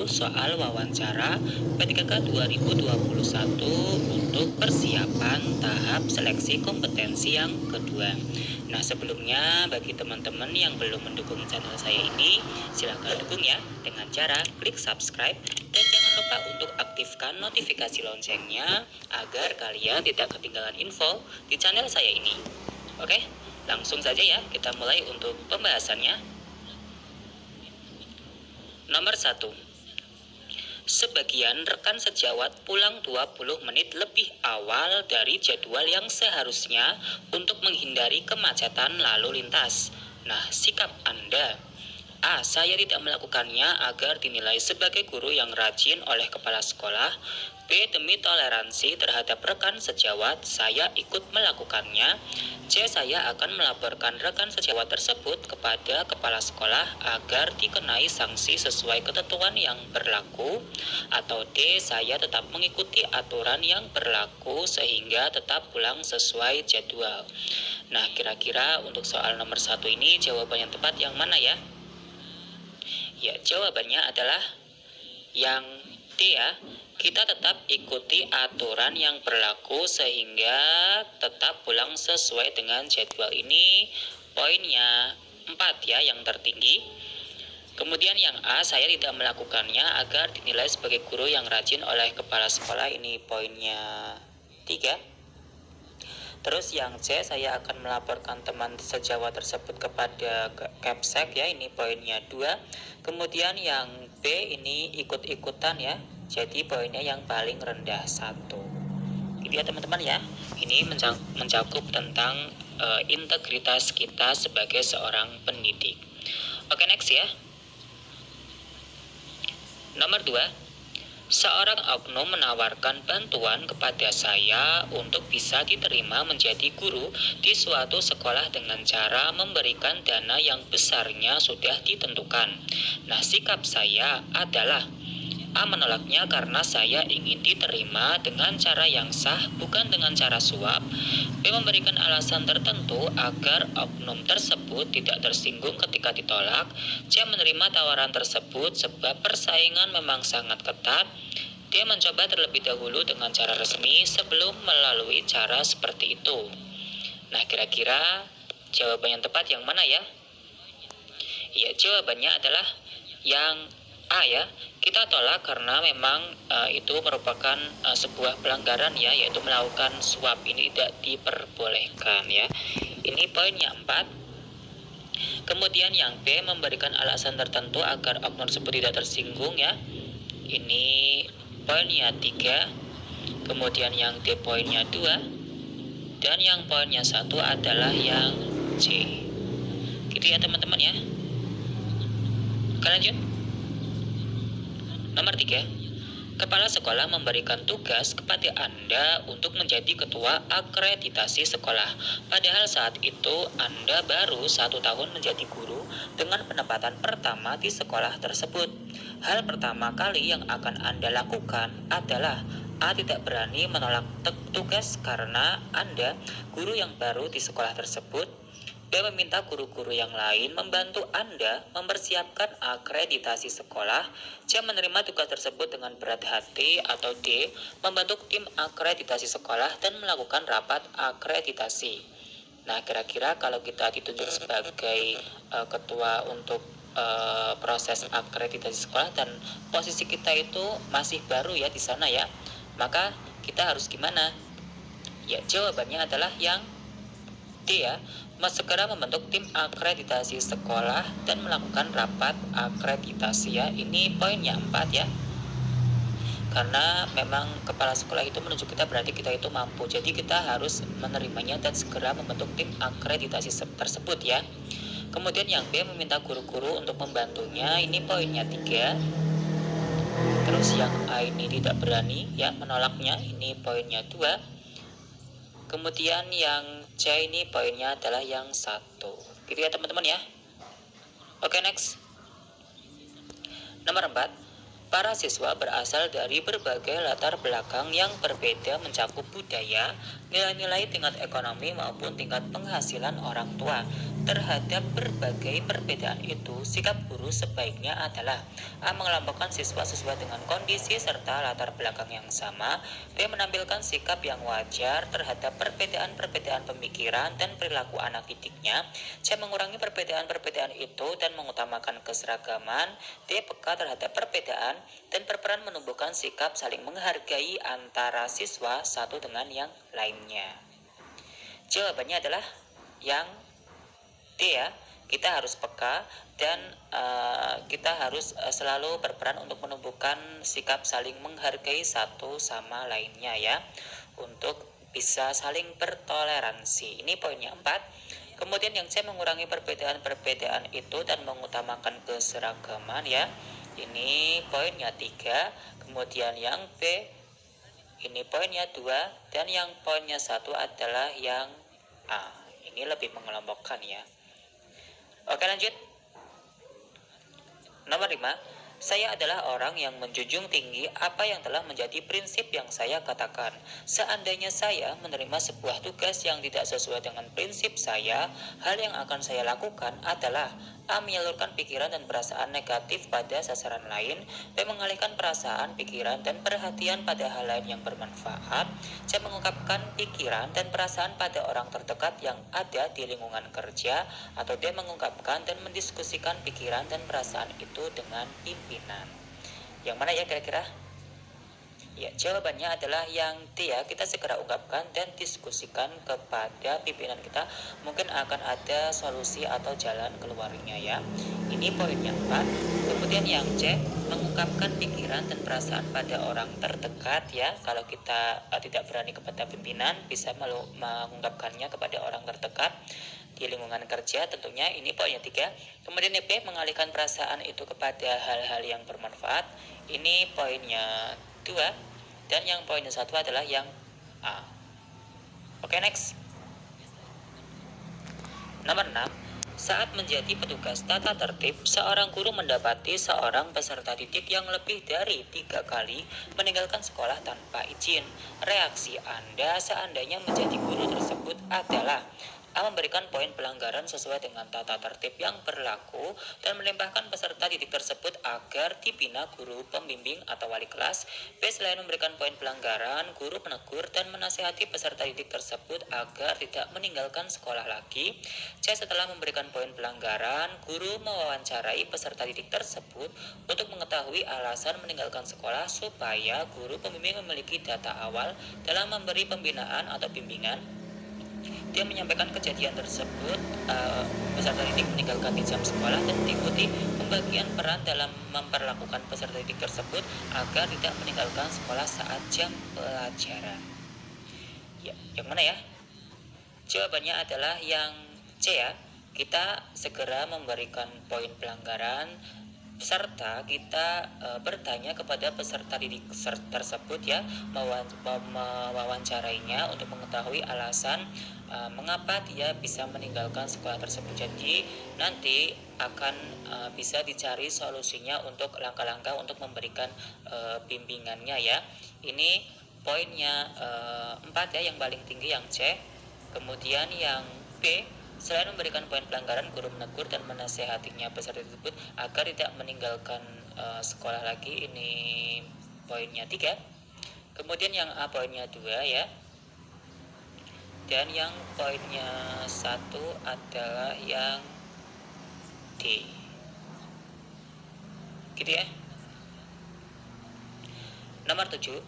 soal wawancara PTKK 2021 untuk persiapan tahap seleksi kompetensi yang kedua. Nah, sebelumnya bagi teman-teman yang belum mendukung channel saya ini, silahkan dukung ya dengan cara klik subscribe dan jangan lupa untuk aktifkan notifikasi loncengnya agar kalian tidak ketinggalan info di channel saya ini. Oke, langsung saja ya kita mulai untuk pembahasannya. Nomor 1. Sebagian rekan sejawat pulang 20 menit lebih awal dari jadwal yang seharusnya untuk menghindari kemacetan lalu lintas. Nah, sikap Anda. A. Saya tidak melakukannya agar dinilai sebagai guru yang rajin oleh kepala sekolah. B. Demi toleransi terhadap rekan sejawat, saya ikut melakukannya. C. Saya akan melaporkan rekan sejawat tersebut kepada kepala sekolah agar dikenai sanksi sesuai ketentuan yang berlaku. Atau D. Saya tetap mengikuti aturan yang berlaku sehingga tetap pulang sesuai jadwal. Nah, kira-kira untuk soal nomor 1 ini jawaban yang tepat yang mana ya? Ya, jawabannya adalah yang D ya. Kita tetap ikuti aturan yang berlaku sehingga tetap pulang sesuai dengan jadwal. Ini poinnya 4 ya, yang tertinggi. Kemudian yang A, saya tidak melakukannya agar dinilai sebagai guru yang rajin oleh kepala sekolah. Ini poinnya 3. Terus yang C, saya akan melaporkan teman sejawat tersebut kepada Kepsek ya, ini poinnya 2. Kemudian yang B ini ikut-ikutan ya, jadi poinnya yang paling rendah 1. Gitu ya teman-teman ya, ini mencakup tentang integritas kita sebagai seorang pendidik. Oke, next ya. Nomor 2. Seorang oknum menawarkan bantuan kepada saya untuk bisa diterima menjadi guru di suatu sekolah dengan cara memberikan dana yang besarnya sudah ditentukan. Nah, sikap saya adalah A. Menolaknya karena saya ingin diterima dengan cara yang sah, bukan dengan cara suap. B. Memberikan alasan tertentu agar oknum tersebut tidak tersinggung ketika ditolak. C. Menerima tawaran tersebut sebab persaingan memang sangat ketat. D. Mencoba terlebih dahulu dengan cara resmi sebelum melalui cara seperti itu. Nah, kira-kira jawaban yang tepat yang mana ya? Ya, jawabannya adalah yang A ya. Kita tolak karena memang itu merupakan sebuah pelanggaran ya, yaitu melakukan suap. Ini tidak diperbolehkan ya. Ini poinnya 4. Kemudian yang B, memberikan alasan tertentu agar oknum tersebut tidak tersinggung ya. Ini poinnya 3. Kemudian yang D poinnya 2. Dan yang poinnya 1 adalah yang C. Gitu ya teman-teman ya. Oke, lanjut. Nomor 3. Kepala sekolah memberikan tugas kepada Anda untuk menjadi ketua akreditasi sekolah. Padahal saat itu Anda baru 1 tahun menjadi guru dengan penempatan pertama di sekolah tersebut. Hal pertama kali yang akan Anda lakukan adalah A. Tidak berani menolak tugas karena Anda guru yang baru di sekolah tersebut. B. Meminta guru-guru yang lain membantu Anda mempersiapkan akreditasi sekolah. C. Menerima tugas tersebut dengan berat hati. Atau D. Membentuk tim akreditasi sekolah dan melakukan rapat akreditasi. Nah, kira-kira kalau kita ditunjuk sebagai ketua untuk proses akreditasi sekolah dan posisi kita itu masih baru ya di sana ya, maka kita harus gimana? Ya, jawabannya adalah yang D ya. Segera membentuk tim akreditasi sekolah dan melakukan rapat akreditasi ya. Ini poinnya 4 ya. Karena memang kepala sekolah itu menunjuk kita berarti kita itu mampu. Jadi kita harus menerimanya dan segera membentuk tim akreditasi tersebut ya. Kemudian yang B, meminta guru-guru untuk membantunya. Ini poinnya 3. Terus yang A ini tidak berani ya, menolaknya. Ini poinnya 2. Kemudian yang C ini poinnya adalah yang 1. Gitu ya teman-teman ya. Oke, next. Nomor 4. Para siswa berasal dari berbagai latar belakang yang berbeda mencakup budaya, nilai-nilai tingkat ekonomi maupun tingkat penghasilan orang tua. Terhadap berbagai perbedaan itu, sikap guru sebaiknya adalah A. Mengelompokkan siswa sesuai dengan kondisi serta latar belakang yang sama. B. Menampilkan sikap yang wajar terhadap perbedaan-perbedaan pemikiran dan perilaku anak didiknya. C. Mengurangi perbedaan-perbedaan itu dan mengutamakan keseragaman. D. Peka terhadap perbedaan dan berperan menumbuhkan sikap saling menghargai antara siswa satu dengan yang lainnya. Jawabannya adalah yang D ya, kita harus peka dan kita harus selalu berperan untuk menumbuhkan sikap saling menghargai satu sama lainnya ya, untuk bisa saling bertoleransi. Ini poinnya 4. Kemudian yang C, mengurangi perbedaan-perbedaan itu dan mengutamakan keseragaman ya. Ini poinnya 3. Kemudian yang B, ini poinnya 2, dan yang poinnya 1 adalah yang A. Ini lebih mengelompokkan ya. Oke, lanjut. Nomor 5. Saya adalah orang yang menjunjung tinggi apa yang telah menjadi prinsip yang saya katakan. Seandainya saya menerima sebuah tugas yang tidak sesuai dengan prinsip saya, hal yang akan saya lakukan adalah A. Menyalurkan pikiran dan perasaan negatif pada sasaran lain. B. Mengalihkan perasaan, pikiran, dan perhatian pada hal lain yang bermanfaat. C. Mengungkapkan pikiran dan perasaan pada orang terdekat yang ada di lingkungan kerja. Atau D. Mengungkapkan dan mendiskusikan pikiran dan perasaan itu dengan pimpinan. Yang mana ya kira-kira? Ya, jawabannya adalah yang D ya. Kita segera ungkapkan dan diskusikan kepada pimpinan kita. Mungkin akan ada solusi atau jalan keluarnya ya. Ini poinnya 4. Kemudian yang C, mengungkapkan pikiran dan perasaan pada orang terdekat ya. Kalau kita tidak berani kepada pimpinan, bisa mengungkapkannya kepada orang terdekat di lingkungan kerja tentunya. Ini poinnya 3. Kemudian B, mengalihkan perasaan itu kepada hal-hal yang bermanfaat. Ini poinnya 2. Dan yang poinnya 1 adalah yang A. Oke, next. Nomor 6. Saat menjadi petugas tata tertib, seorang guru mendapati seorang peserta didik yang lebih dari 3 kali meninggalkan sekolah tanpa izin. Reaksi Anda seandainya menjadi guru tersebut adalah A. Memberikan poin pelanggaran sesuai dengan tata tertib yang berlaku dan melimpahkan peserta didik tersebut agar dibina guru pembimbing atau wali kelas. B. Selain memberikan poin pelanggaran, guru menegur dan menasihati peserta didik tersebut agar tidak meninggalkan sekolah lagi. C. Setelah memberikan poin pelanggaran, guru mewawancarai peserta didik tersebut untuk mengetahui alasan meninggalkan sekolah supaya guru pembimbing memiliki data awal dalam memberi pembinaan atau bimbingan. Dia menyampaikan kejadian tersebut, peserta didik meninggalkan di jam sekolah dan diikuti pembagian peran dalam memperlakukan peserta didik tersebut agar tidak meninggalkan sekolah saat jam pelajaran. Ya, yang mana ya? Jawabannya adalah yang C ya. Kita segera memberikan poin pelanggaran serta kita bertanya kepada peserta didik tersebut ya, mewawancarainya untuk mengetahui alasan mengapa dia bisa meninggalkan sekolah tersebut. Jadi nanti akan bisa dicari solusinya untuk langkah-langkah untuk memberikan bimbingannya ya. Ini poinnya 4 ya, yang paling tinggi yang C. Kemudian yang B, selain memberikan poin pelanggaran, guru menegur dan menasehatinya peserta tersebut agar tidak meninggalkan sekolah lagi. Ini poinnya 3. Kemudian yang A poinnya 2 ya. Dan yang poinnya 1 adalah yang D. Gitu ya. Nomor 7.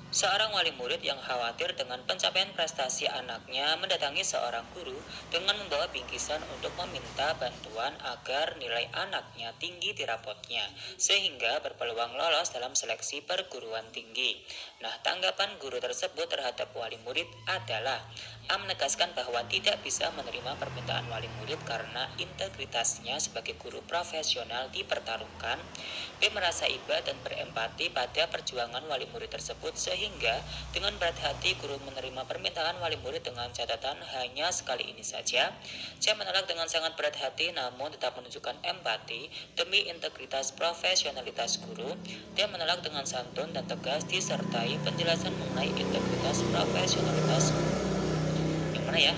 Seorang wali murid yang khawatir dengan pencapaian prestasi anaknya mendatangi seorang guru dengan membawa bingkisan untuk meminta bantuan agar nilai anaknya tinggi di rapotnya, sehingga berpeluang lolos dalam seleksi perguruan tinggi. Nah, tanggapan guru tersebut terhadap wali murid adalah A. Menegaskan bahwa tidak bisa menerima permintaan wali murid karena integritasnya sebagai guru profesional dipertaruhkan. B. Merasa iba dan berempati pada perjuangan wali murid tersebut sehingga dengan berat hati guru menerima permintaan wali murid dengan catatan hanya sekali ini saja. C. Menolak dengan sangat berat hati namun tetap menunjukkan empati demi integritas profesionalitas guru. D. Menolak dengan santun dan tegas disertai penjelasan mengenai integritas profesionalitas guru. Yang mana ya?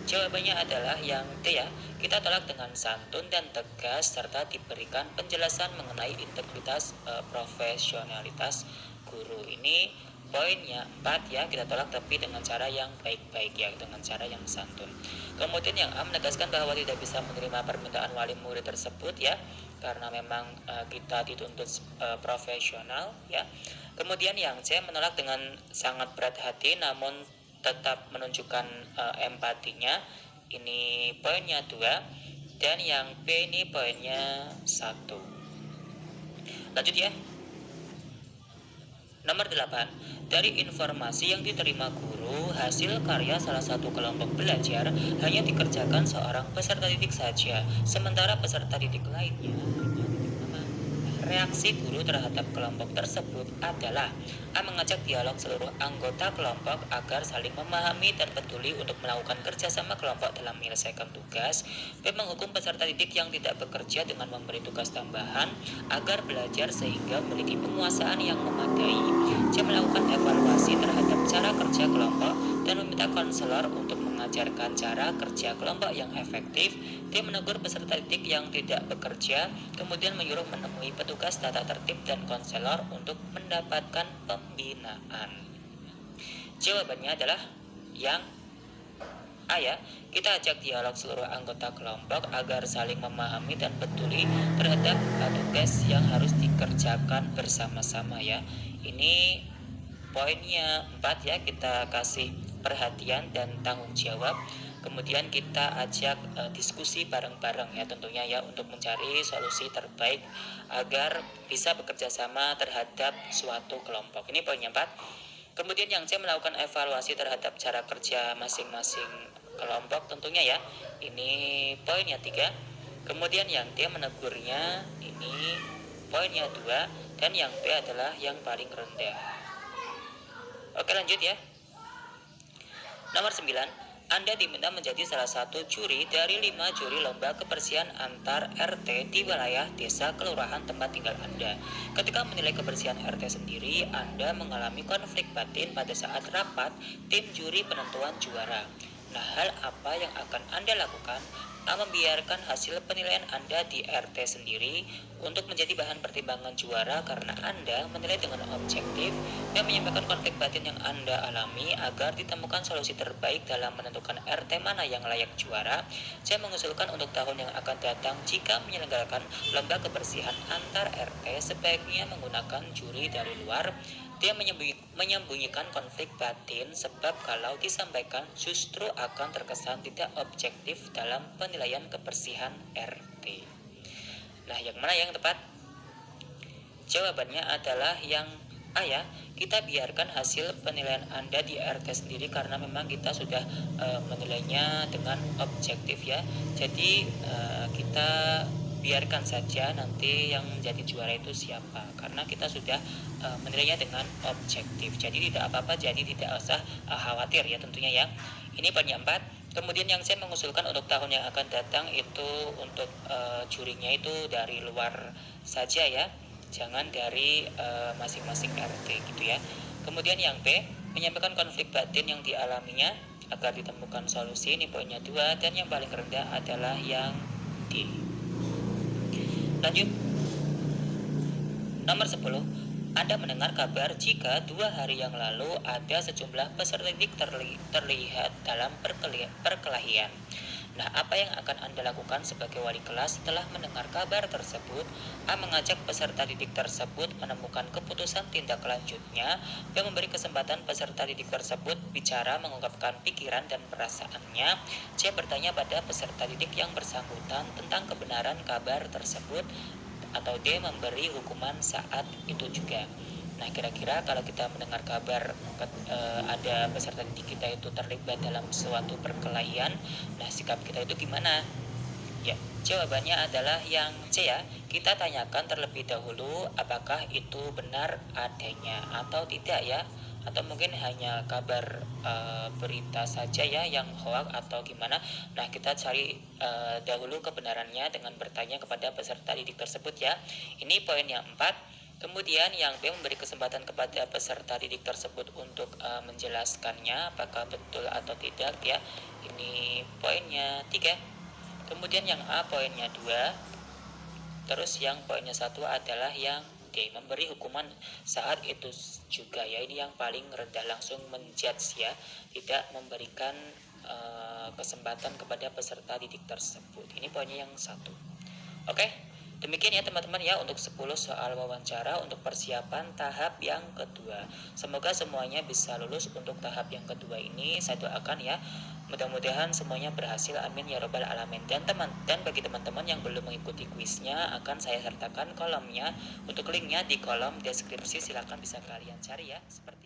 Jawabannya adalah yang D ya. Kita tolak dengan santun dan tegas serta diberikan penjelasan mengenai integritas profesionalitas guru. Ini poinnya 4 ya. Kita tolak tapi dengan cara yang baik-baik ya, dengan cara yang santun. Kemudian yang A menegaskan bahwa tidak bisa menerima permintaan wali murid tersebut ya, karena memang kita dituntut profesional ya. Kemudian yang C menolak dengan sangat berat hati namun tetap menunjukkan empatinya. Ini poinnya 2. Dan yang B ini poinnya 1. Lanjut ya. Nomor 8. Dari informasi yang diterima guru, hasil karya salah satu kelompok belajar hanya dikerjakan seorang peserta didik saja, sementara peserta didik lainnya reaksi guru terhadap kelompok tersebut adalah A. Mengajak dialog seluruh anggota kelompok agar saling memahami dan peduli untuk melakukan kerjasama kelompok dalam menyelesaikan tugas. B. Menghukum peserta didik yang tidak bekerja dengan memberi tugas tambahan agar belajar sehingga memiliki penguasaan yang memadai. C. Melakukan evaluasi terhadap cara kerja kelompok dan meminta konselor untuk mengajarkan cara kerja kelompok yang efektif. D. Menegur peserta didik yang tidak bekerja, kemudian menyuruh menemui petugas tata tertib dan konselor untuk mendapatkan pembinaan. Jawabannya adalah yang A ya. Kita ajak dialog seluruh anggota kelompok agar saling memahami dan peduli terhadap tugas yang harus dikerjakan bersama-sama ya. Ini poinnya 4 ya, kita kasih perhatian dan tanggung jawab. Kemudian kita ajak diskusi bareng-bareng ya tentunya ya, untuk mencari solusi terbaik agar bisa bekerja sama terhadap suatu kelompok. Ini poinnya 4. Kemudian yang C melakukan evaluasi terhadap cara kerja masing-masing kelompok tentunya ya. Ini poinnya 3. Kemudian yang D menegurnya, ini poinnya 2. Dan yang B adalah yang paling rendah. Oke, lanjut ya. Nomor 9. Anda diminta menjadi salah satu juri dari 5 juri lomba kebersihan antar RT di wilayah desa kelurahan tempat tinggal Anda. Ketika menilai kebersihan RT sendiri, Anda mengalami konflik batin pada saat rapat tim juri penentuan juara. Nah, hal apa yang akan Anda lakukan? A. Membiarkan hasil penilaian Anda di RT sendiri untuk menjadi bahan pertimbangan juara karena Anda menilai dengan objektif. B. Menyampaikan konflik batin yang Anda alami agar ditemukan solusi terbaik dalam menentukan RT mana yang layak juara. C. Mengusulkan untuk tahun yang akan datang jika menyelenggarakan lomba kebersihan antar RT sebaiknya menggunakan juri dari luar. Dia menyembunyikan konflik batin sebab kalau disampaikan justru akan terkesan tidak objektif dalam penilaian kebersihan RT. Nah, yang mana yang tepat? Jawabannya adalah yang A ya. Kita biarkan hasil penilaian Anda di RT sendiri karena memang kita sudah menilainya dengan objektif ya. Jadi kita biarkan saja nanti yang menjadi juara itu siapa, karena kita sudah menilainya dengan objektif. Jadi tidak apa-apa, jadi tidak usah khawatir ya tentunya ya. Ini poin yang 4. Kemudian yang saya mengusulkan untuk tahun yang akan datang itu untuk jurinya itu dari luar saja ya, jangan dari masing-masing RT gitu ya. Kemudian yang B, menyampaikan konflik batin yang dialaminya agar ditemukan solusi. Ini poinnya 2. Dan yang paling rendah adalah yang D. Lanjut. Nomor 10. Anda mendengar kabar jika 2 hari yang lalu ada sejumlah peserta didik terlihat dalam perkelahian. Nah, apa yang akan Anda lakukan sebagai wali kelas setelah mendengar kabar tersebut? A. Mengajak peserta didik tersebut menemukan keputusan tindak lanjutnya. B. Memberi kesempatan peserta didik tersebut bicara mengungkapkan pikiran dan perasaannya. C. Bertanya pada peserta didik yang bersangkutan tentang kebenaran kabar tersebut. Atau D. Memberi hukuman saat itu juga. Nah, kira-kira kalau kita mendengar kabar ada peserta didik kita itu terlibat dalam suatu perkelahian, nah sikap kita itu gimana? Ya, jawabannya adalah yang C ya. Kita tanyakan terlebih dahulu apakah itu benar adanya atau tidak ya, atau mungkin hanya kabar berita saja ya yang hoax atau gimana. Nah, kita cari dahulu kebenarannya dengan bertanya kepada peserta didik tersebut ya. Ini poin yang 4. Kemudian yang B memberi kesempatan kepada peserta didik tersebut untuk menjelaskannya apakah betul atau tidak ya. Ini poinnya 3. Kemudian yang A poinnya 2. Terus yang poinnya 1 adalah yang D, memberi hukuman saat itu juga ya. Ini yang paling rendah, langsung menjudge ya, tidak memberikan kesempatan kepada peserta didik tersebut. Ini poinnya yang 1. Oke, demikian ya teman-teman ya untuk 10 soal wawancara untuk persiapan tahap yang kedua. Semoga semuanya bisa lulus untuk tahap yang kedua ini. Saya doakan ya. Mudah-mudahan semuanya berhasil. Amin ya robbal alamin. Dan bagi teman-teman yang belum mengikuti kuisnya, akan saya sertakan kolomnya. Untuk linknya di kolom deskripsi, silahkan bisa kalian cari ya. Seperti